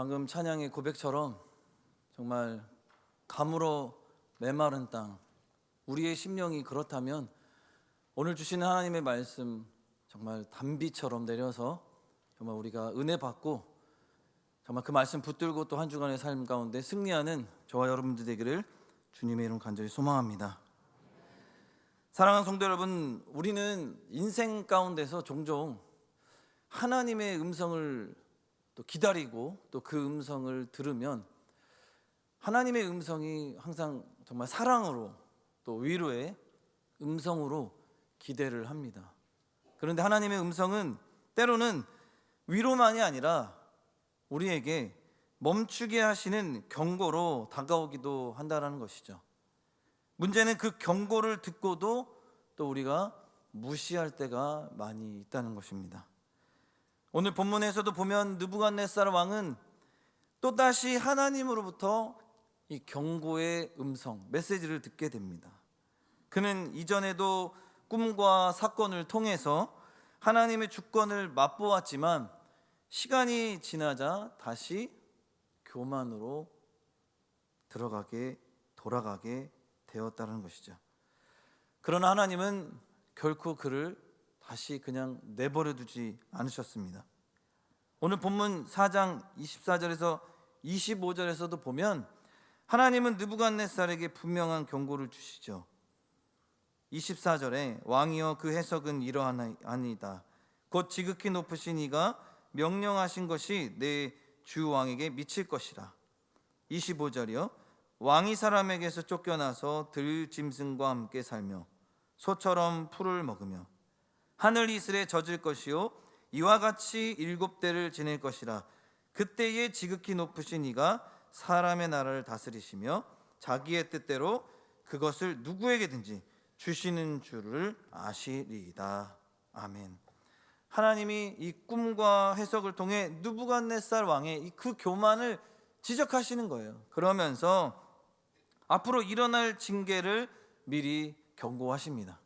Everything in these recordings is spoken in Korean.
방금 찬양의 고백처럼 정말 가물어 메마른 땅, 우리의 심령이 그렇다면 오늘 주시는 하나님의 말씀 정말 단비처럼 내려서 정말 우리가 은혜 받고 정말 그 말씀 붙들고 또 한 주간의 삶 가운데 승리하는 저와 여러분들 되기를 주님의 이름 간절히 소망합니다. 사랑하는 성도 여러분, 우리는 인생 가운데서 종종 하나님의 음성을 또 기다리고 또 그 음성을 들으면 하나님의 음성이 항상 정말 사랑으로 또 위로의 음성으로 기대를 합니다. 그런데 하나님의 음성은 때로는 위로만이 아니라 우리에게 멈추게 하시는 경고로 다가오기도 한다는 것이죠. 문제는 그 경고를 듣고도 또 우리가 무시할 때가 많이 있다는 것입니다. 오늘 본문에서도 보면 느부갓네살 왕은 또다시 하나님으로부터 이 경고의 음성, 메시지를 듣게 됩니다. 그는 이전에도 꿈과 사건을 통해서 하나님의 주권을 맛보았지만 시간이 지나자 다시 교만으로 돌아가게 되었다는 것이죠. 그러나 하나님은 결코 그를 다시 그냥 내버려 두지 않으셨습니다. 오늘 본문 4장 24절에서 25절에서도 보면 하나님은 느부갓네살에게 분명한 경고를 주시죠. 24절에 왕이여 그 해석은 이러하나이다. 곧 지극히 높으신 이가 명령하신 것이 내 주 왕에게 미칠 것이라. 25절이요 왕이 사람에게서 쫓겨나서 들짐승과 함께 살며 소처럼 풀을 먹으며 하늘 이슬에 젖을 것이요 이와 같이 7대를 지낼 것이라. 그때에 지극히 높으신 이가 사람의 나라를 다스리시며 자기의 뜻대로 그것을 누구에게든지 주시는 줄을 아시리이다. 아멘. 하나님이 이 꿈과 해석을 통해 느부갓네살 왕의 그 교만을 지적하시는 거예요. 그러면서 앞으로 일어날 징계를 미리 경고하십니다.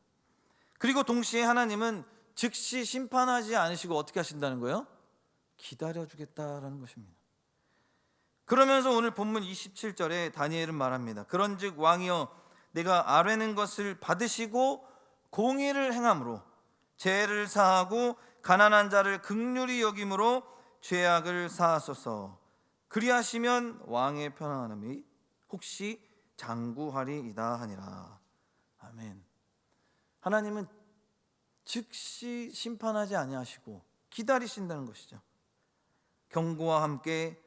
그리고 동시에 하나님은 즉시 심판하지 않으시고 어떻게 하신다는 거예요? 기다려주겠다라는 것입니다. 그러면서 오늘 본문 27절에 다니엘은 말합니다. 그런즉 왕이여 내가 아뢰는 것을 받으시고 공의를 행함으로 죄를 사하고 가난한 자를 긍휼히 여김으로 죄악을 사하소서. 그리하시면 왕의 편안함이 혹시 장구하리이다 하니라. 아멘. 하나님은 즉시 심판하지 아니하시고 기다리신다는 것이죠. 경고와 함께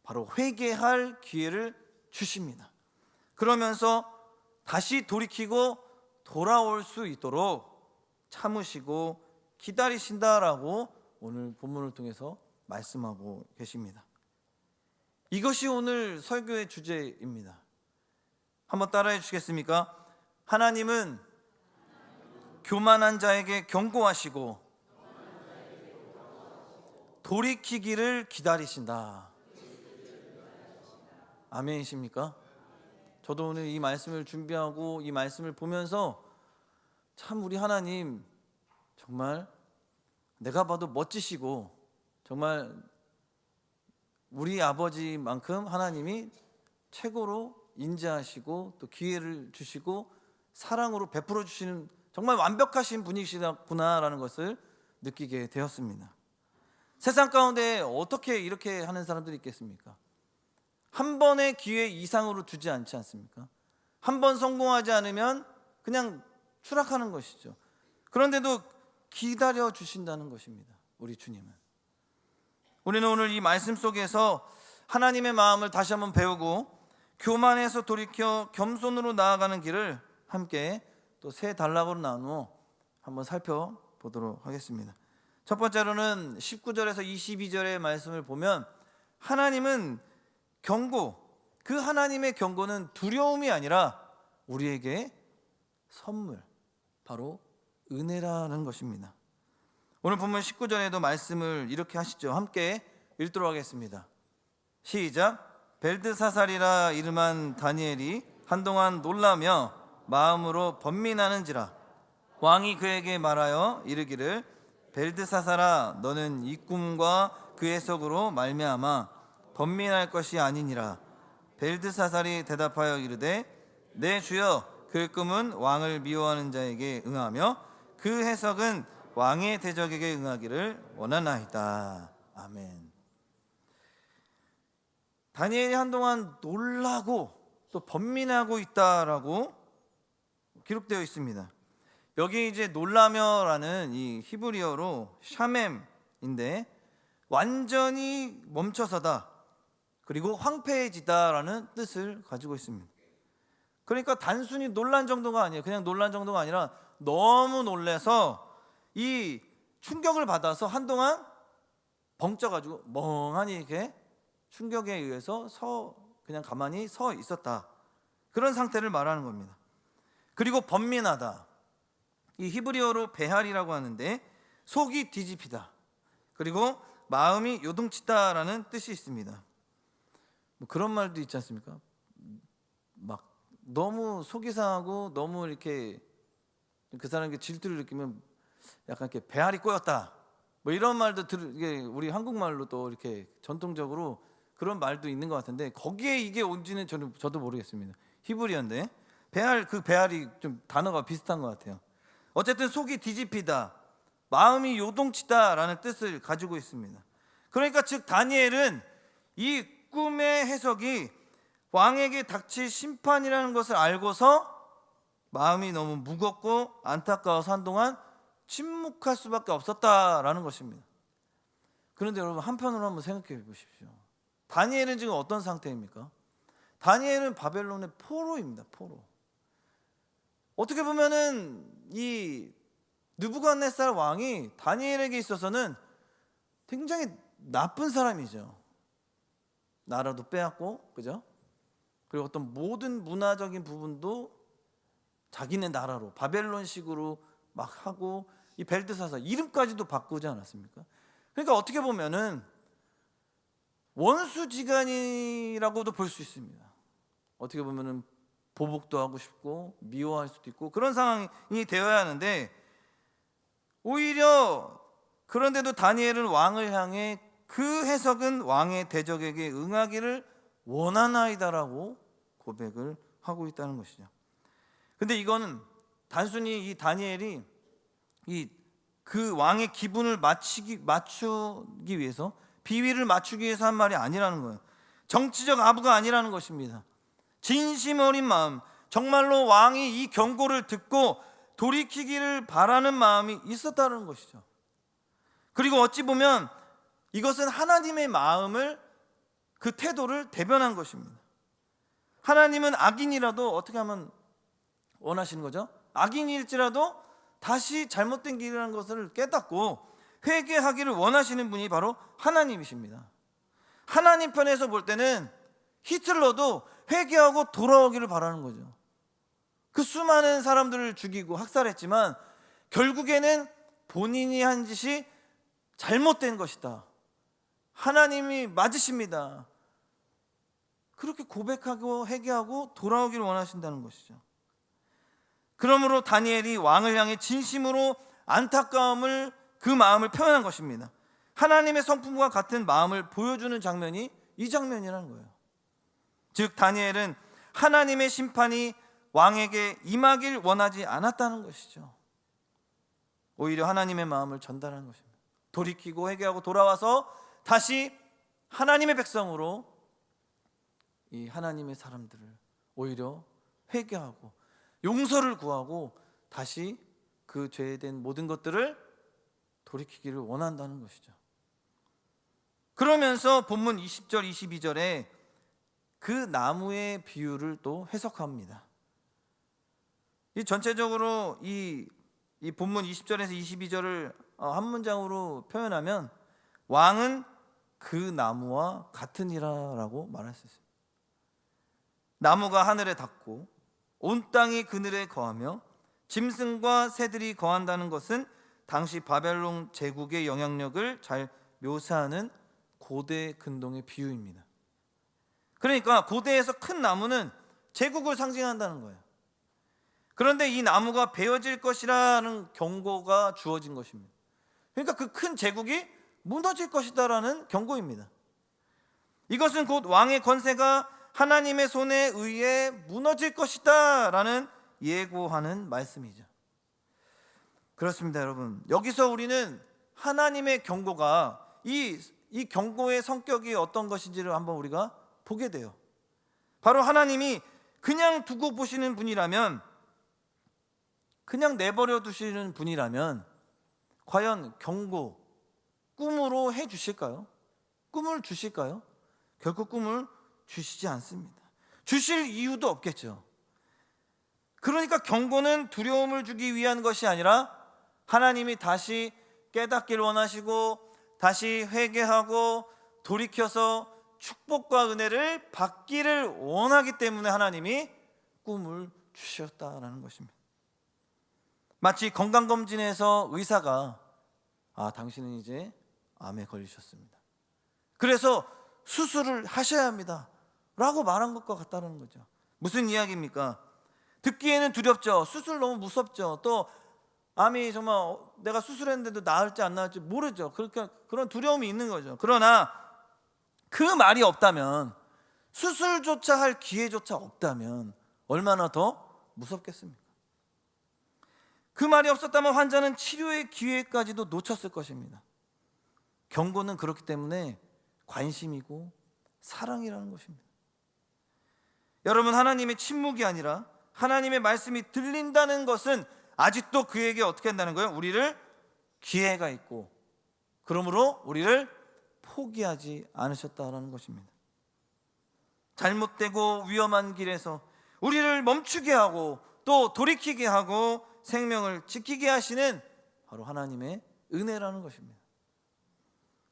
바로 회개할 기회를 주십니다. 그러면서 다시 돌이키고 돌아올 수 있도록 참으시고 기다리신다라고 오늘 본문을 통해서 말씀하고 계십니다. 이것이 오늘 설교의 주제입니다. 한번 따라해 주시겠습니까? 하나님은 교만한 자에게 경고하시고 돌이키기를 기다리신다. 아멘이십니까? 저도 오늘 이 말씀을 준비하고 이 말씀을 보면서 참 우리 하나님 정말 내가 봐도 멋지시고 정말 우리 아버지만큼 하나님이 최고로 인자하시고 또 기회를 주시고 사랑으로 베풀어 주시는 정말 완벽하신 분이시구나라는 것을 느끼게 되었습니다. 세상 가운데 어떻게 이렇게 하는 사람들이 있겠습니까? 한 번의 기회 이상으로 주지 않지 않습니까? 한 번 성공하지 않으면 그냥 추락하는 것이죠. 그런데도 기다려 주신다는 것입니다. 우리 주님은. 우리는 오늘 이 말씀 속에서 하나님의 마음을 다시 한번 배우고 교만에서 돌이켜 겸손으로 나아가는 길을 함께 또 세 단락으로 나누어 한번 살펴보도록 하겠습니다. 첫 번째로는 19절에서 22절의 말씀을 보면 하나님은 경고, 그 하나님의 경고는 두려움이 아니라 우리에게 선물, 바로 은혜라는 것입니다. 오늘 본문 19절에도 말씀을 이렇게 하시죠. 함께 읽도록 하겠습니다. 시작. 벨드사살이라 이름한 다니엘이 한동안 놀라며 마음으로 번민하는지라. 왕이 그에게 말하여 이르기를 벨드사살아 너는 이 꿈과 그 해석으로 말미암아 번민할 것이 아니니라. 벨드사살이 대답하여 이르되 내 주여, 그 꿈은 왕을 미워하는 자에게 응하며 그 해석은 왕의 대적에게 응하기를 원하나이다. 아멘. 다니엘이 한동안 놀라고 또 번민하고 있다라고 기록되어 있습니다. 여기 이제 놀라며라는 이 히브리어로 샤멤인데 완전히 멈춰서다, 그리고 황폐해지다라는 뜻을 가지고 있습니다. 그러니까 단순히 놀란 정도가 아니에요. 그냥 놀란 정도가 아니라 너무 놀라서 이 충격을 받아서 한동안 벙쪄가지고 멍하니 이렇게 충격에 의해서 그냥 가만히 서 있었다, 그런 상태를 말하는 겁니다. 그리고 번민하다, 이 히브리어로 베할이라고 하는데 속이 뒤집히다, 그리고 마음이 요동치다라는 뜻이 있습니다. 뭐 그런 말도 있지 않습니까? 막 너무 속이 상하고 너무 이렇게 그 사람에게 질투를 느끼면 약간 이렇게 배알이 꼬였다, 뭐 이런 말도 이게 우리 한국말로 또 이렇게 전통적으로 그런 말도 있는 것 같은데, 거기에 이게 온지는 저도 모르겠습니다. 히브리어인데 그 배알이 좀 단어가 비슷한 것 같아요. 어쨌든 속이 뒤집히다, 마음이 요동치다라는 뜻을 가지고 있습니다. 그러니까 즉 다니엘은 이 꿈의 해석이 왕에게 닥칠 심판이라는 것을 알고서 마음이 너무 무겁고 안타까워서 한동안 침묵할 수밖에 없었다라는 것입니다. 그런데 여러분, 한편으로 한번 생각해 보십시오. 다니엘은 지금 어떤 상태입니까? 다니엘은 바벨론의 포로입니다. 포로. 어떻게 보면은 이 느부갓네살 왕이 다니엘에게 있어서는 굉장히 나쁜 사람이죠. 나라도 빼앗고, 그죠? 그리고 어떤 모든 문화적인 부분도 자기네 나라로 바벨론식으로 막 하고, 이 벨드사살 이름까지도 바꾸지 않았습니까? 그러니까 어떻게 보면은 원수지간이라고도 볼 수 있습니다. 어떻게 보면은 보복도 하고 싶고 미워할 수도 있고 그런 상황이 되어야 하는데, 오히려 그런데도 다니엘은 왕을 향해 그 해석은 왕의 대적에게 응하기를 원하나이다라고 고백을 하고 있다는 것이죠. 근데 이거는 단순히 이 다니엘이 그 왕의 기분을 맞추기 위해서, 비위를 맞추기 위해서 한 말이 아니라는 거예요. 정치적 아부가 아니라는 것입니다. 진심 어린 마음, 정말로 왕이 이 경고를 듣고 돌이키기를 바라는 마음이 있었다는 것이죠. 그리고 어찌 보면 이것은 하나님의 마음을, 그 태도를 대변한 것입니다. 하나님은 악인이라도 어떻게 하면 원하시는 거죠? 악인일지라도 다시 잘못된 길이라는 것을 깨닫고 회개하기를 원하시는 분이 바로 하나님이십니다. 하나님 편에서 볼 때는 히틀러도 회개하고 돌아오기를 바라는 거죠. 그 수많은 사람들을 죽이고 학살했지만 결국에는 본인이 한 짓이 잘못된 것이다, 하나님이 맞으십니다, 그렇게 고백하고 회개하고 돌아오기를 원하신다는 것이죠. 그러므로 다니엘이 왕을 향해 진심으로 안타까움을, 그 마음을 표현한 것입니다. 하나님의 성품과 같은 마음을 보여주는 장면이 이 장면이라는 거예요. 즉 다니엘은 하나님의 심판이 왕에게 임하길 원하지 않았다는 것이죠. 오히려 하나님의 마음을 전달하는 것입니다. 돌이키고 회개하고 돌아와서 다시 하나님의 백성으로, 이 하나님의 사람들을 오히려 회개하고 용서를 구하고 다시 그 죄된 모든 것들을 돌이키기를 원한다는 것이죠. 그러면서 본문 20절 22절에 그 나무의 비유를 또 해석합니다. 이 전체적으로 이 본문 20절에서 22절을 한 문장으로 표현하면 왕은 그 나무와 같으니라라고 말할 수 있습니다. 나무가 하늘에 닿고 온 땅이 그늘에 거하며 짐승과 새들이 거한다는 것은 당시 바벨론 제국의 영향력을 잘 묘사하는 고대 근동의 비유입니다. 그러니까 고대에서 큰 나무는 제국을 상징한다는 거예요. 그런데 이 나무가 베어질 것이라는 경고가 주어진 것입니다. 그러니까 그 큰 제국이 무너질 것이다라는 경고입니다. 이것은 곧 왕의 권세가 하나님의 손에 의해 무너질 것이다 라는 예고하는 말씀이죠. 그렇습니다, 여러분. 여기서 우리는 하나님의 경고가 이 경고의 성격이 어떤 것인지를 한번 우리가 보게 돼요. 바로 하나님이 그냥 두고 보시는 분이라면, 그냥 내버려 두시는 분이라면 과연 경고, 꿈으로 해 주실까요? 꿈을 주실까요? 결코 꿈을 주시지 않습니다. 주실 이유도 없겠죠. 그러니까 경고는 두려움을 주기 위한 것이 아니라 하나님이 다시 깨닫기를 원하시고 다시 회개하고 돌이켜서 축복과 은혜를 받기를 원하기 때문에 하나님이 꿈을 주셨다라는 것입니다. 마치 건강검진에서 의사가 당신은 이제 암에 걸리셨습니다, 그래서 수술을 하셔야 합니다 라고 말한 것과 같다는 거죠. 무슨 이야기입니까? 듣기에는 두렵죠. 수술 너무 무섭죠. 또 암이 정말 내가 수술했는데도 나을지 안 나을지 모르죠. 그런 두려움이 있는 거죠. 그러나 그 말이 없다면, 수술조차 할 기회조차 없다면 얼마나 더 무섭겠습니까? 그 말이 없었다면 환자는 치료의 기회까지도 놓쳤을 것입니다. 경고는 그렇기 때문에 관심이고 사랑이라는 것입니다. 여러분, 하나님의 침묵이 아니라 하나님의 말씀이 들린다는 것은 아직도 그에게 어떻게 한다는 거예요? 우리를 기회가 있고, 그러므로 우리를 포기하지 않으셨다는 것입니다. 잘못되고 위험한 길에서 우리를 멈추게 하고 또 돌이키게 하고 생명을 지키게 하시는 바로 하나님의 은혜라는 것입니다.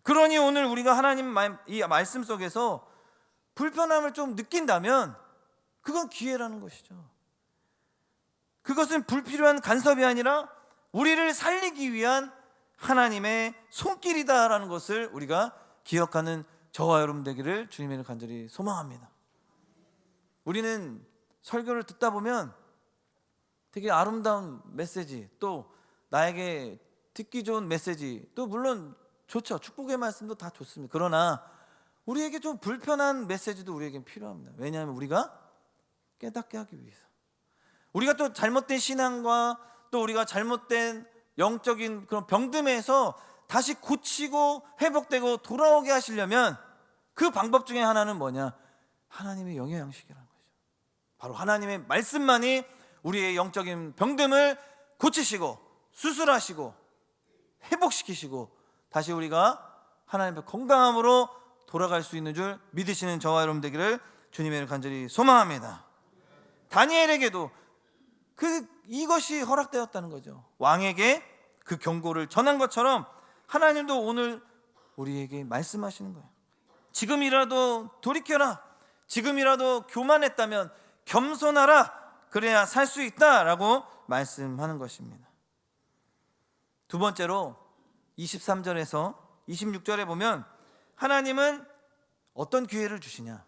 그러니 오늘 우리가 하나님 이 말씀 속에서 불편함을 좀 느낀다면 그건 기회라는 것이죠. 그것은 불필요한 간섭이 아니라 우리를 살리기 위한 하나님의 손길이다라는 것을 우리가 기억하는 저와 여러분 되기를 주님의 간절히 소망합니다. 우리는 설교를 듣다 보면 되게 아름다운 메시지, 또 나에게 듣기 좋은 메시지, 또 물론 좋죠. 축복의 말씀도 다 좋습니다. 그러나 우리에게 좀 불편한 메시지도 우리에겐 필요합니다. 왜냐하면 우리가 깨닫게 하기 위해서, 우리가 또 잘못된 신앙과 또 우리가 잘못된 영적인 그런 병듦에서 다시 고치고 회복되고 돌아오게 하시려면 그 방법 중에 하나는 뭐냐? 하나님의 영의 양식이라는 거죠. 바로 하나님의 말씀만이 우리의 영적인 병듦을 고치시고 수술하시고 회복시키시고 다시 우리가 하나님의 건강함으로 돌아갈 수 있는 줄 믿으시는 저와 여러분 되기를 주님의 간절히 소망합니다. 다니엘에게도 이것이 허락되었다는 거죠. 왕에게 그 경고를 전한 것처럼 하나님도 오늘 우리에게 말씀하시는 거예요. 지금이라도 돌이켜라. 지금이라도 교만했다면 겸손하라. 그래야 살 수 있다라고 말씀하는 것입니다. 두 번째로 23절에서 26절에 보면 하나님은 어떤 기회를 주시냐?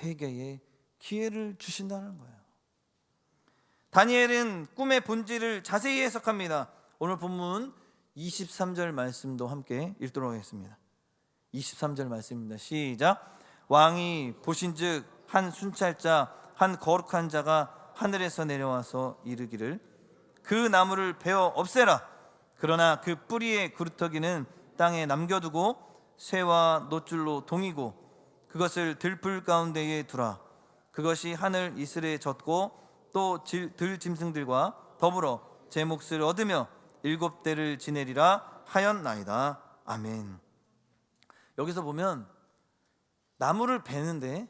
회개의 기회를 주신다는 거예요. 다니엘은 꿈의 본질을 자세히 해석합니다. 오늘 본문 23절 말씀도 함께 읽도록 하겠습니다. 23절 말씀입니다. 시작. 왕이 보신즉 한 순찰자 한 거룩한 자가 하늘에서 내려와서 이르기를 그 나무를 베어 없애라. 그러나 그 뿌리의 구루터기는 땅에 남겨두고 쇠와 놋줄로 동이고 그것을 들풀 가운데에 두라. 그것이 하늘 이슬에 젖고 또 들 짐승들과 더불어 제 몫을 얻으며 7대를 지내리라 하였나이다. 아멘. 여기서 보면 나무를 베는데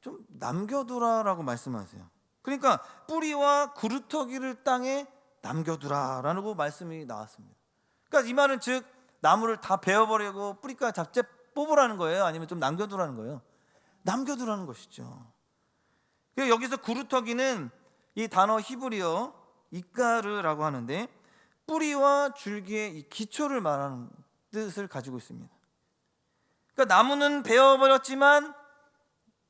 좀 남겨두라라고 말씀하세요. 그러니까 뿌리와 구루터기를 땅에 남겨두라라고 말씀이 나왔습니다. 그러니까 이 말은 즉 나무를 다 베어버리고 뿌리까지 잡채 뽑으라는 거예요? 아니면 좀 남겨두라는 거예요? 남겨두라는 것이죠. 여기서 구루터기는 이 단어 히브리어 이까르라고 하는데 뿌리와 줄기의 이 기초를 말하는 뜻을 가지고 있습니다. 그러니까 나무는 베어버렸지만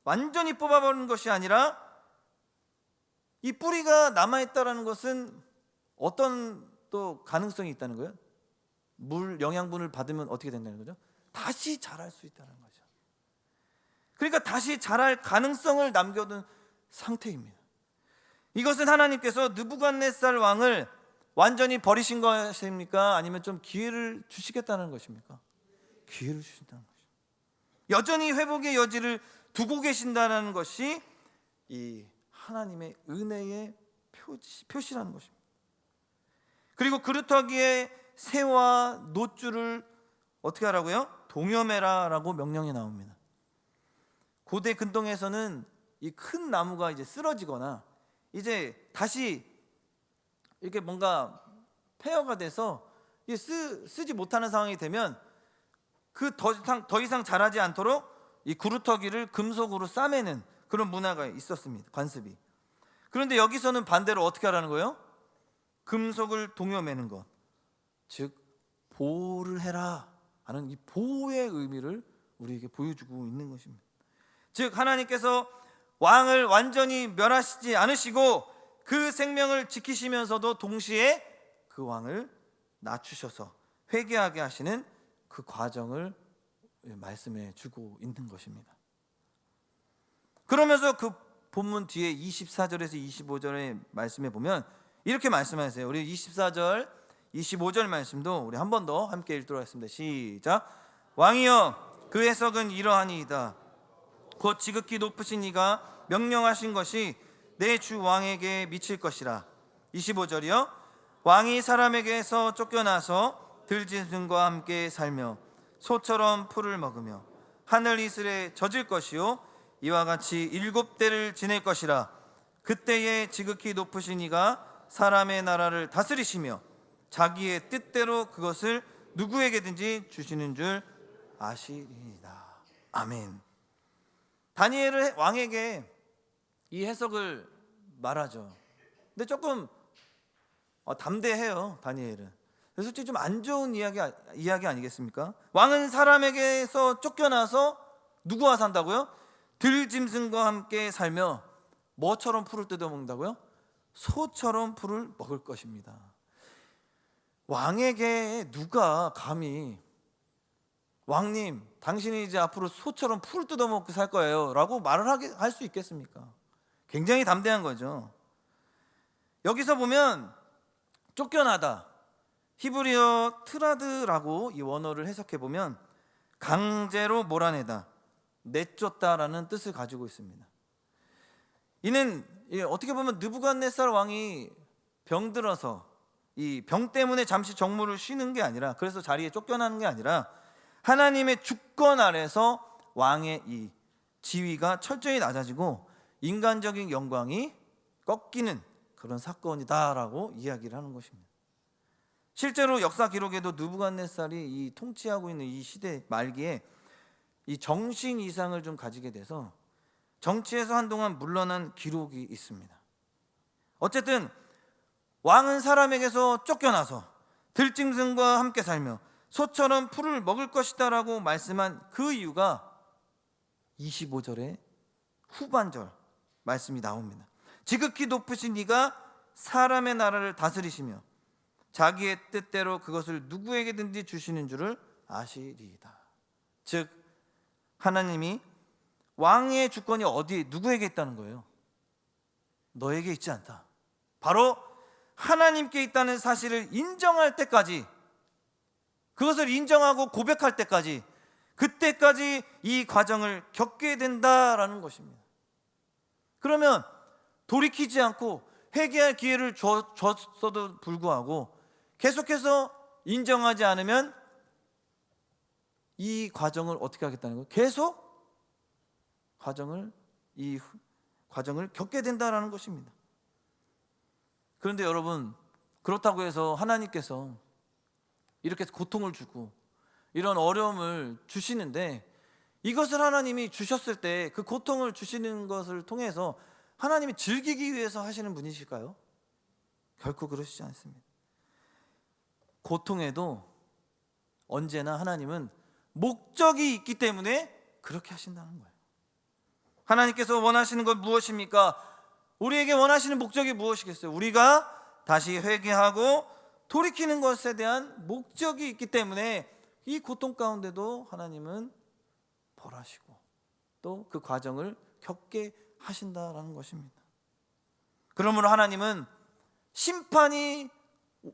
완전히 뽑아버리는 것이 아니라 이 뿌리가 남아있다는 것은 어떤 또 가능성이 있다는 거예요? 물, 영양분을 받으면 어떻게 된다는 거죠? 다시 자랄 수 있다는 거죠. 그러니까 다시 자랄 가능성을 남겨둔 상태입니다. 이것은 하나님께서 느부갓네살 왕을 완전히 버리신 것입니까? 아니면 좀 기회를 주시겠다는 것입니까? 기회를 주신다는 것입니다. 여전히 회복의 여지를 두고 계신다는 것이 이 하나님의 은혜의 표시라는 것입니다. 그리고 그루터기에 새와 노줄을 어떻게 하라고요? 동여매라라고 명령이 나옵니다. 고대 근동에서는 이 큰 나무가 이제 쓰러지거나 이제 다시 이렇게 뭔가 폐허가 돼서 쓰지 못하는 상황이 되면 그 더 이상 자라지 않도록 이 구루터기를 금속으로 싸매는 그런 문화가 있었습니다. 관습이. 그런데 여기서는 반대로 어떻게 하라는 거예요? 금속을 동여매는 것, 즉 보호를 해라 하는 이 보호의 의미를 우리에게 보여주고 있는 것입니다. 즉 하나님께서 왕을 완전히 멸하시지 않으시고 그 생명을 지키시면서도 동시에 그 왕을 낮추셔서 회개하게 하시는 그 과정을 말씀해 주고 있는 것입니다. 그러면서 그 본문 뒤에 24절에서 25절의 말씀에 보면 이렇게 말씀하세요. 우리 24절 25절 말씀도 우리 한 번 더 함께 읽도록 하겠습니다. 시작. 왕이여 그 해석은 이러하니이다. 곧 지극히 높으신 이가 명령하신 것이 내 주 왕에게 미칠 것이라. 25절이요. 왕이 사람에게서 쫓겨나서 들짐승과 함께 살며 소처럼 풀을 먹으며 하늘 이슬에 젖을 것이요 이와 같이 7대를 지낼 것이라. 그때에 지극히 높으신 이가 사람의 나라를 다스리시며 자기의 뜻대로 그것을 누구에게든지 주시는 줄 아시리이다. 아멘. 다니엘은 왕에게 이 해석을 말하죠. 근데 조금 담대해요, 다니엘은. 솔직히 좀 안 좋은 이야기 아니겠습니까? 왕은 사람에게서 쫓겨나서 누구와 산다고요? 들짐승과 함께 살며 뭐처럼 풀을 뜯어먹는다고요? 소처럼 풀을 먹을 것입니다. 왕에게 누가 감히 왕님 당신이 이제 앞으로 소처럼 풀을 뜯어먹고 살 거예요 라고 말을 할 수 있겠습니까? 굉장히 담대한 거죠. 여기서 보면 쫓겨나다, 히브리어 트라드라고 이 원어를 해석해 보면 강제로 몰아내다, 내쫓다라는 뜻을 가지고 있습니다. 이는 어떻게 보면 느부갓네살 왕이 병들어서 이 병 때문에 잠시 정무를 쉬는 게 아니라, 그래서 자리에 쫓겨나는 게 아니라 하나님의 주권 아래서 왕의 이 지위가 철저히 낮아지고 인간적인 영광이 꺾이는 그런 사건이다라고 이야기를 하는 것입니다. 실제로 역사 기록에도 느부갓네살이 이 통치하고 있는 이 시대 말기에 이 정신 이상을 좀 가지게 돼서 정치에서 한동안 물러난 기록이 있습니다. 어쨌든 왕은 사람에게서 쫓겨나서 들짐승과 함께 살며 소처럼 풀을 먹을 것이다 라고 말씀한 그 이유가 25절의 후반절 말씀이 나옵니다. 지극히 높으신 이가 사람의 나라를 다스리시며 자기의 뜻대로 그것을 누구에게든지 주시는 줄을 아시리이다. 즉 하나님이 왕의 주권이 어디 누구에게 있다는 거예요? 너에게 있지 않다. 바로 하나님께 있다는 사실을 인정할 때까지, 그것을 인정하고 고백할 때까지, 그때까지 이 과정을 겪게 된다라는 것입니다. 그러면 돌이키지 않고 회개할 기회를 줬어도 불구하고 계속해서 인정하지 않으면 이 과정을 어떻게 하겠다는 거예요? 계속 이 과정을 겪게 된다라는 것입니다. 그런데 여러분, 그렇다고 해서 하나님께서 이렇게 고통을 주고 이런 어려움을 주시는데, 이것을 하나님이 주셨을 때 그 고통을 주시는 것을 통해서 하나님이 즐기기 위해서 하시는 분이실까요? 결코 그러시지 않습니다. 고통에도 언제나 하나님은 목적이 있기 때문에 그렇게 하신다는 거예요. 하나님께서 원하시는 것 무엇입니까? 우리에게 원하시는 목적이 무엇이겠어요? 우리가 다시 회개하고 돌이키는 것에 대한 목적이 있기 때문에 이 고통 가운데도 하나님은 벌하시고 또 그 과정을 겪게 하신다라는 것입니다. 그러므로 하나님은 심판이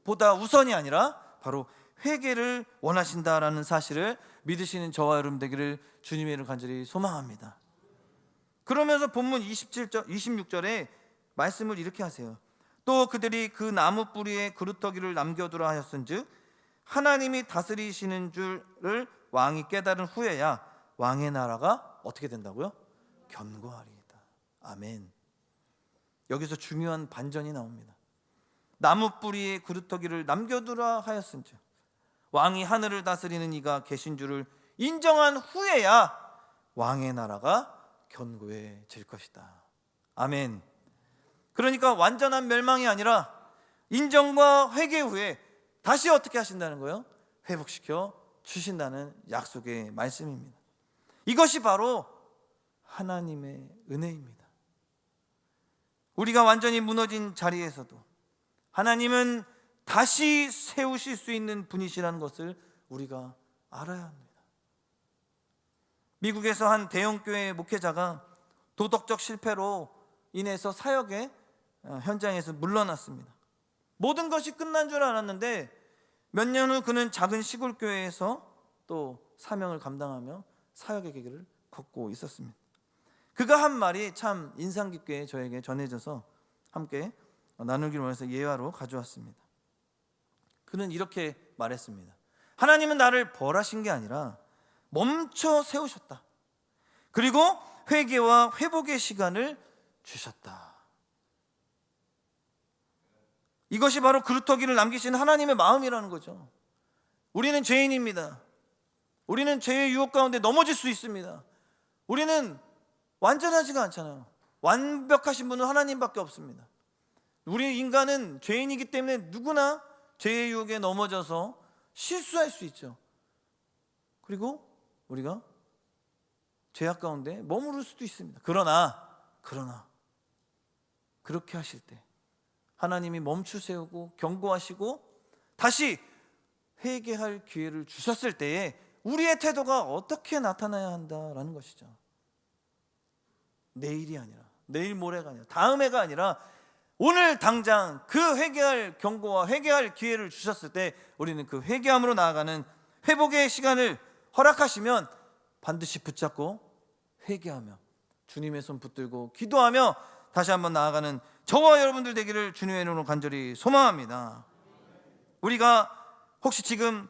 보다 우선이 아니라 바로 회개를 원하신다라는 사실을 믿으시는 저와 여러분 되기를 주님의 이름으로 간절히 소망합니다. 그러면서 본문 26절에 말씀을 이렇게 하세요. 또 그들이 그 나무 뿌리에 그루터기를 남겨두라 하였은즉 하나님이 다스리시는 줄을 왕이 깨달은 후에야 왕의 나라가 어떻게 된다고요? 견고하리이다. 아멘. 여기서 중요한 반전이 나옵니다. 나무 뿌리에 그루터기를 남겨두라 하였은즉 왕이 하늘을 다스리는 이가 계신 줄을 인정한 후에야 왕의 나라가 견고해질 것이다. 아멘. 그러니까 완전한 멸망이 아니라 인정과 회개 후에 다시 어떻게 하신다는 거예요? 회복시켜 주신다는 약속의 말씀입니다. 이것이 바로 하나님의 은혜입니다. 우리가 완전히 무너진 자리에서도 하나님은 다시 세우실 수 있는 분이시라는 것을 우리가 알아야 합니다. 미국에서 한 대형교회 목회자가 도덕적 실패로 인해서 사역의 현장에서 물러났습니다. 모든 것이 끝난 줄 알았는데 몇 년 후 그는 작은 시골 교회에서 또 사명을 감당하며 사역의 길을 걷고 있었습니다. 그가 한 말이 참 인상 깊게 저에게 전해져서 함께 나누기를 원해서 예화로 가져왔습니다. 그는 이렇게 말했습니다. 하나님은 나를 벌하신 게 아니라 멈춰 세우셨다. 그리고 회개와 회복의 시간을 주셨다. 이것이 바로 그루터기를 남기신 하나님의 마음이라는 거죠. 우리는 죄인입니다. 우리는 죄의 유혹 가운데 넘어질 수 있습니다. 우리는 완전하지가 않잖아요. 완벽하신 분은 하나님밖에 없습니다. 우리 인간은 죄인이기 때문에 누구나 죄의 유혹에 넘어져서 실수할 수 있죠. 그리고 우리가 죄악 가운데 머무를 수도 있습니다. 그러나 그렇게 하실 때 하나님이 멈추세우고 경고하시고 다시 회개할 기회를 주셨을 때에 우리의 태도가 어떻게 나타나야 한다라는 것이죠. 내일이 아니라 내일 모레가 아니라 다음 해가 아니라 오늘 당장 그 회개할 경고와 회개할 기회를 주셨을 때 우리는 그 회개함으로 나아가는 회복의 시간을 허락하시면 반드시 붙잡고 회개하며 주님의 손 붙들고 기도하며 다시 한번 나아가는 저와 여러분들 되기를 주님의 이름으로 간절히 소망합니다. 우리가 혹시 지금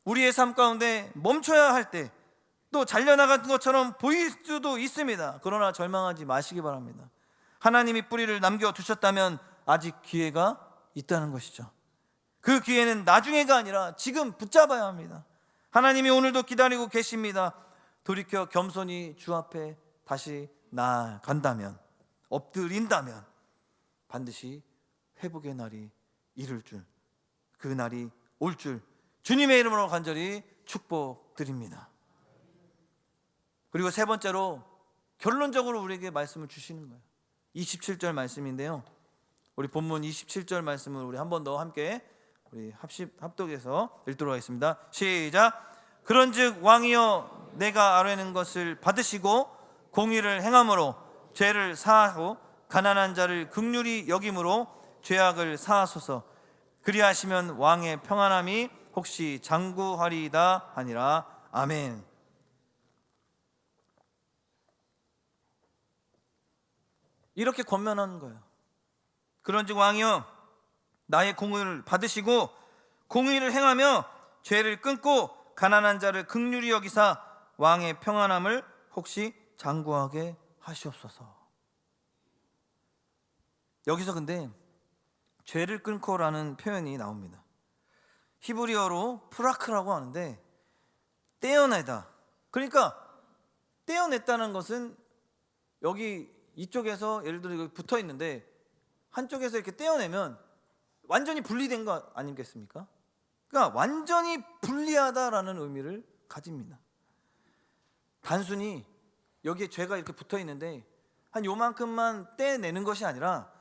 우리의 삶 가운데 멈춰야 할 때 또 잘려나간 것처럼 보일 수도 있습니다. 그러나 절망하지 마시기 바랍니다. 하나님이 뿌리를 남겨두셨다면 아직 기회가 있다는 것이죠. 그 기회는 나중에가 아니라 지금 붙잡아야 합니다. 하나님이 오늘도 기다리고 계십니다. 돌이켜 겸손히 주 앞에 다시 나아간다면, 엎드린다면 반드시 회복의 날이 이룰 줄, 그 날이 올 줄 주님의 이름으로 간절히 축복드립니다. 그리고 세 번째로 결론적으로 우리에게 말씀을 주시는 거예요. 27절 말씀인데요. 우리 본문 27절 말씀을 우리 한 번 더 함께 우리 합독해서 읽도록 하겠습니다. 시작. 그런즉 왕이여 내가 아뢰는 것을 받으시고 공의를 행함으로 죄를 사하고 가난한 자를 긍휼히 여김으로 죄악을 사하소서. 그리하시면 왕의 평안함이 혹시 장구하리이다 하니라. 아멘. 이렇게 권면하는 거예요. 그런즉 왕이여 나의 공의를 받으시고 공의를 행하며 죄를 끊고 가난한 자를 긍휼히 여기사 왕의 평안함을 혹시 장구하게 하시옵소서. 여기서 근데 죄를 끊고라는 표현이 나옵니다. 히브리어로 프라크라고 하는데 떼어내다. 그러니까 떼어냈다는 것은 여기 이쪽에서 예를 들어 여기 붙어 있는데 한쪽에서 이렇게 떼어내면 완전히 분리된 거 아니겠습니까? 그러니까 완전히 분리하다라는 의미를 가집니다. 단순히 여기에 죄가 이렇게 붙어 있는데 한 요만큼만 떼내는 것이 아니라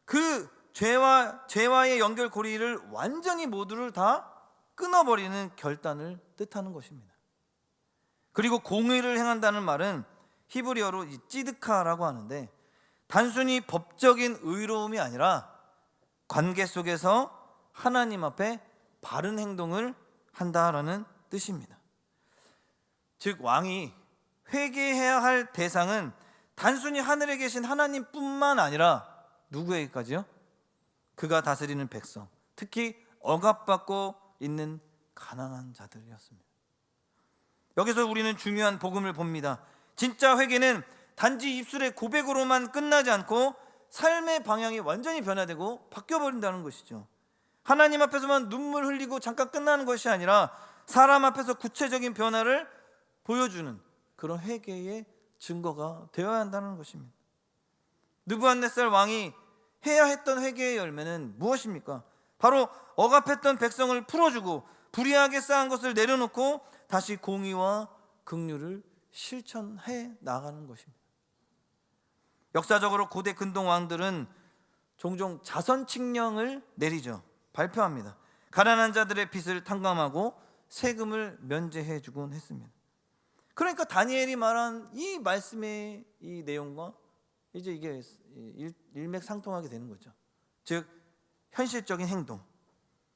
그 죄와의 연결고리를 완전히 모두를 다 끊어버리는 결단을 뜻하는 것입니다. 그리고 공의를 행한다는 말은 히브리어로 이 찌드카라고 하는데 단순히 법적인 의로움이 아니라 관계 속에서 하나님 앞에 바른 행동을 한다라는 뜻입니다. 즉 왕이 회개해야 할 대상은 단순히 하늘에 계신 하나님뿐만 아니라 누구에게까지요? 그가 다스리는 백성, 특히 억압받고 있는 가난한 자들이었습니다. 여기서 우리는 중요한 복음을 봅니다. 진짜 회개는 단지 입술의 고백으로만 끝나지 않고 삶의 방향이 완전히 변화되고 바뀌어버린다는 것이죠. 하나님 앞에서만 눈물 흘리고 잠깐 끝나는 것이 아니라 사람 앞에서 구체적인 변화를 보여주는 그런 회개의 증거가 되어야 한다는 것입니다. 느부갓네살 왕이 해야 했던 회개의 열매는 무엇입니까? 바로 억압했던 백성을 풀어주고 불의하게 쌓은 것을 내려놓고 다시 공의와 긍휼을 실천해 나가는 것입니다. 역사적으로 고대 근동 왕들은 종종 자선 칙령을 내리죠. 발표합니다. 가난한 자들의 빚을 탕감하고 세금을 면제해 주곤 했습니다. 그러니까 다니엘이 말한 이 말씀의 이 내용과 이제 이게 일맥상통하게 되는 거죠. 즉 현실적인 행동.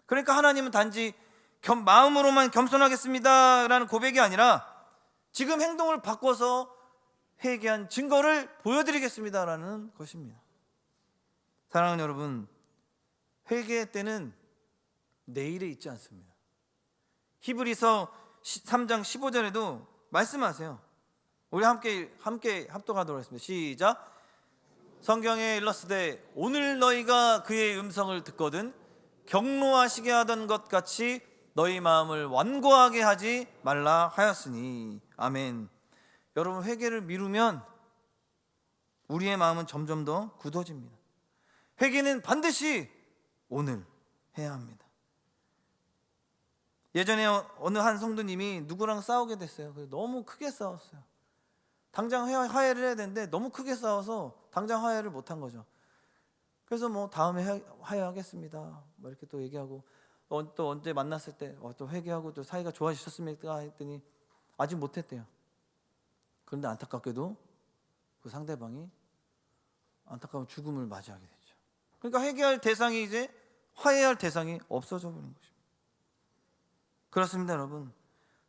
그러니까 하나님은 단지 마음으로만 겸손하겠습니다라는 고백이 아니라 지금 행동을 바꿔서 회개한 증거를 보여드리겠습니다라는 것입니다. 사랑하는 여러분, 회개의 때는 내일에 있지 않습니다. 히브리서 3장 15절에도 말씀하세요. 우리 함께 합독하도록 하겠습니다. 시작. 성경에 일렀으되 오늘 너희가 그의 음성을 듣거든 경노하시게 하던 것 같이 너희 마음을 완고하게 하지 말라 하였으니. 아멘. 여러분, 회개를 미루면 우리의 마음은 점점 더 굳어집니다. 회개는 반드시 오늘 해야 합니다. 예전에 어느 한 성도님이 누구랑 싸우게 됐어요. 너무 크게 싸웠어요. 당장 화해를 해야 되는데 너무 크게 싸워서 당장 화해를 못한 거죠. 그래서 다음에 화해하겠습니다 이렇게 또 얘기하고 또 언제 만났을 때 또 회개하고 또 사이가 좋아지셨습니까 했더니 아직 못했대요. 그런데 안타깝게도 그 상대방이 안타까운 죽음을 맞이하게 되죠. 그러니까 회개할 대상이 이제 화해할 대상이 없어져 버린 것입니다. 그렇습니다, 여러분.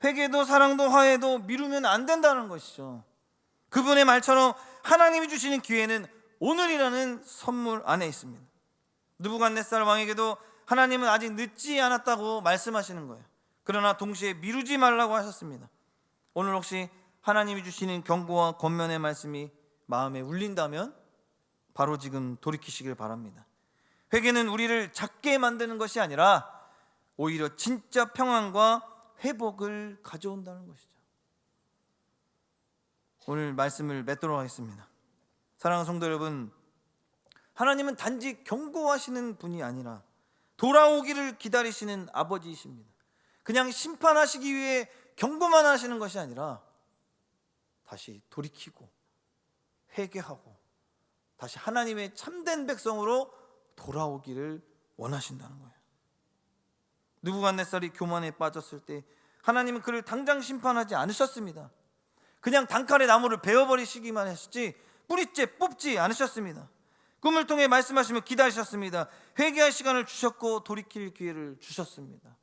회개도 사랑도 화해도 미루면 안 된다는 것이죠. 그분의 말처럼 하나님이 주시는 기회는 오늘이라는 선물 안에 있습니다. 느부갓네살 왕에게도 하나님은 아직 늦지 않았다고 말씀하시는 거예요. 그러나 동시에 미루지 말라고 하셨습니다. 오늘 혹시 하나님이 주시는 경고와 권면의 말씀이 마음에 울린다면 바로 지금 돌이키시길 바랍니다. 회개는 우리를 작게 만드는 것이 아니라 오히려 진짜 평안과 회복을 가져온다는 것이죠. 오늘 말씀을 맺도록 하겠습니다. 사랑하는 성도 여러분, 하나님은 단지 경고하시는 분이 아니라 돌아오기를 기다리시는 아버지이십니다. 그냥 심판하시기 위해 경고만 하시는 것이 아니라 다시 돌이키고 회개하고 다시 하나님의 참된 백성으로 돌아오기를 원하신다는 거예요. 느부갓네살이 교만에 빠졌을 때 하나님은 그를 당장 심판하지 않으셨습니다. 그냥 단칼에 나무를 베어버리시기만 하셨지 뿌리째 뽑지 않으셨습니다. 꿈을 통해 말씀하시며 기다리셨습니다. 회개할 시간을 주셨고 돌이킬 기회를 주셨습니다.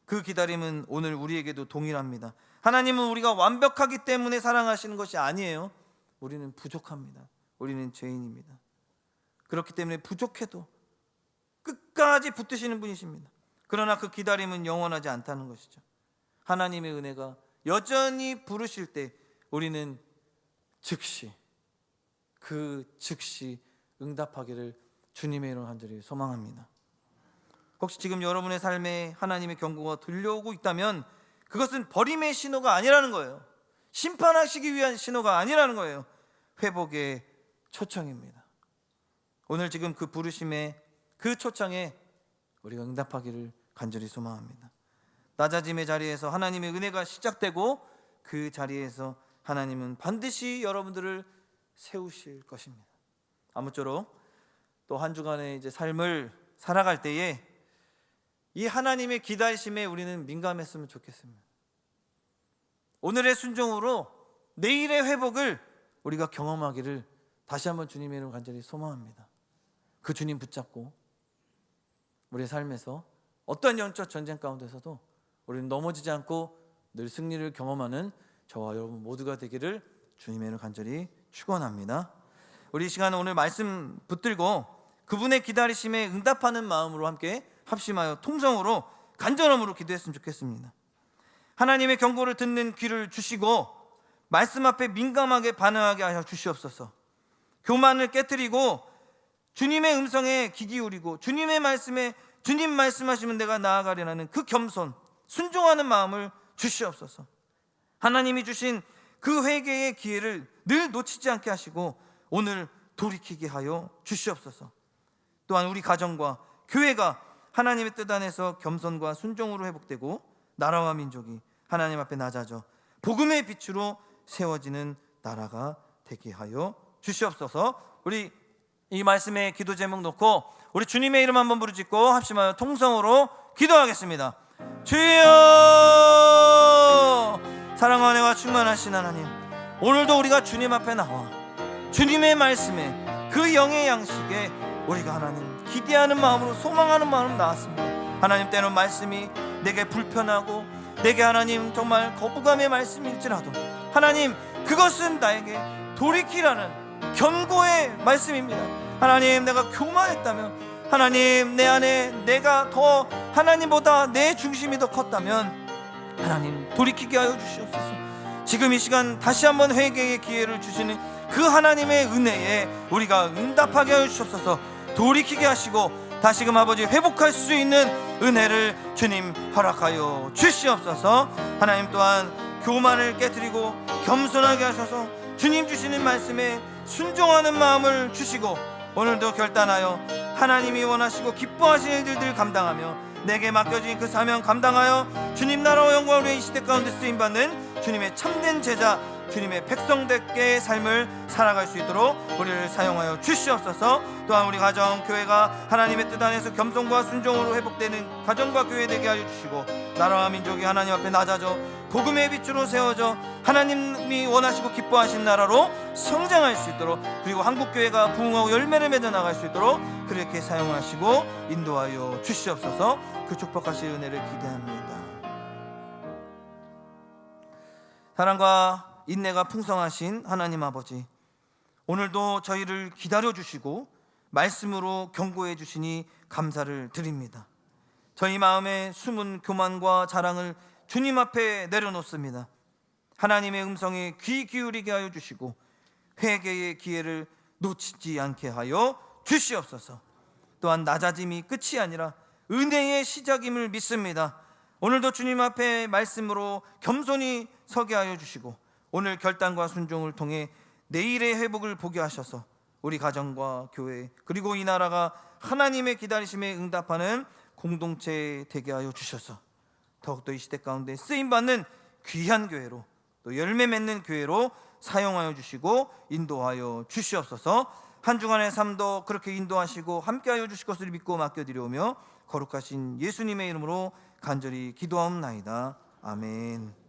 그 기다림은 오늘 우리에게도 동일합니다. 하나님은 우리가 완벽하기 때문에 사랑하시는 것이 아니에요. 우리는 부족합니다. 우리는 죄인입니다. 그렇기 때문에 부족해도 끝까지 붙드시는 분이십니다. 그러나 그 기다림은 영원하지 않다는 것이죠. 하나님의 은혜가 여전히 부르실 때 우리는 즉시 응답하기를 주님의 이름으로 간절히 소망합니다. 혹시 지금 여러분의 삶에 하나님의 경고가 들려오고 있다면 그것은 버림의 신호가 아니라는 거예요. 심판하시기 위한 신호가 아니라는 거예요. 회복의 초청입니다. 오늘 지금 그 부르심의 그 초청에 우리가 응답하기를 간절히 소망합니다. 낮아짐의 자리에서 하나님의 은혜가 시작되고 그 자리에서 하나님은 반드시 여러분들을 세우실 것입니다. 아무쪼록 또 한 주간의 이제 삶을 살아갈 때에 이 하나님의 기다리심에 우리는 민감했으면 좋겠습니다. 오늘의 순종으로 내일의 회복을 우리가 경험하기를 다시 한번 주님의 이름으로 간절히 소망합니다. 그 주님 붙잡고 우리의 삶에서 어떠한 영적 전쟁 가운데서도 우리는 넘어지지 않고 늘 승리를 경험하는 저와 여러분 모두가 되기를 주님의 이름으로 간절히 축원합니다. 우리 이 시간 오늘 말씀 붙들고 그분의 기다리심에 응답하는 마음으로 함께 합심하여 통성으로 간절함으로 기도했으면 좋겠습니다. 하나님의 경고를 듣는 귀를 주시고 말씀 앞에 민감하게 반응하게 하여 주시옵소서. 교만을 깨뜨리고 주님의 음성에 귀 기울이고 주님의 말씀에 주님 말씀하시면 내가 나아가리라는 그 겸손 순종하는 마음을 주시옵소서. 하나님이 주신 그 회개의 기회를 늘 놓치지 않게 하시고 오늘 돌이키게 하여 주시옵소서. 또한 우리 가정과 교회가 하나님의 뜻 안에서 겸손과 순종으로 회복되고 나라와 민족이 하나님 앞에 낮아져 복음의 빛으로 세워지는 나라가 되게 하여 주시옵소서. 우리 이 말씀에 기도 제목 놓고 우리 주님의 이름 한번 부르짖고 합심하여 통성으로 기도하겠습니다. 주여, 사랑과 은혜와 충만하신 하나님, 오늘도 우리가 주님 앞에 나와 주님의 말씀에 그 영의 양식에 우리가 하나님 기대하는 마음으로 소망하는 마음으로 나왔습니다. 하나님, 때는 말씀이 내게 불편하고 내게 하나님 정말 거부감의 말씀일지라도 하나님 그것은 나에게 돌이키라는 경고의 말씀입니다. 하나님, 내가 교만했다면 하나님 내 안에 내가 더 하나님보다 내 중심이 더 컸다면 하나님 돌이키게 하여 주시옵소서. 지금 이 시간 다시 한번 회개의 기회를 주시는 그 하나님의 은혜에 우리가 응답하게 하여 주시옵소서. 돌이키게 하시고 다시금 아버지 회복할 수 있는 은혜를 주님 허락하여 주시옵소서. 하나님 또한 교만을 깨뜨리고 겸손하게 하셔서 주님 주시는 말씀에 순종하는 마음을 주시고 오늘도 결단하여 하나님이 원하시고 기뻐하시는 일들을 감당하며 내게 맡겨진 그 사명 감당하여 주님 나라와 영광을 위해 이 시대 가운데 쓰임받는 주님의 참된 제자, 주님의 백성답게 삶을 살아갈 수 있도록 우리를 사용하여 주시옵소서. 또한 우리 가정, 교회가 하나님의 뜻 안에서 겸손과 순종으로 회복되는 가정과 교회 되게 하여 주시고 나라와 민족이 하나님 앞에 낮아져 복음의 빛으로 세워져 하나님이 원하시고 기뻐하신 나라로 성장할 수 있도록, 그리고 한국교회가 부흥하고 열매를 맺어 나갈 수 있도록 그렇게 사용하시고 인도하여 주시옵소서. 그 축복하실 은혜를 기대합니다. 사랑과 인내가 풍성하신 하나님 아버지, 오늘도 저희를 기다려주시고 말씀으로 경고해 주시니 감사를 드립니다. 저희 마음에 숨은 교만과 자랑을 주님 앞에 내려놓습니다. 하나님의 음성에 귀 기울이게 하여 주시고 회개의 기회를 놓치지 않게 하여 주시옵소서. 또한 낮아짐이 끝이 아니라 은혜의 시작임을 믿습니다. 오늘도 주님 앞에 말씀으로 겸손히 서게 하여 주시고 오늘 결단과 순종을 통해 내일의 회복을 보게 하셔서 우리 가정과 교회 그리고 이 나라가 하나님의 기다리심에 응답하는 공동체 되게 하여 주셔서 더욱더 이 시대 가운데 쓰임받는 귀한 교회로 또 열매 맺는 교회로 사용하여 주시고 인도하여 주시옵소서. 한 주간의 삶도 그렇게 인도하시고 함께하여 주실 것을 믿고 맡겨드리오며 거룩하신 예수님의 이름으로 간절히 기도하옵나이다. 아멘.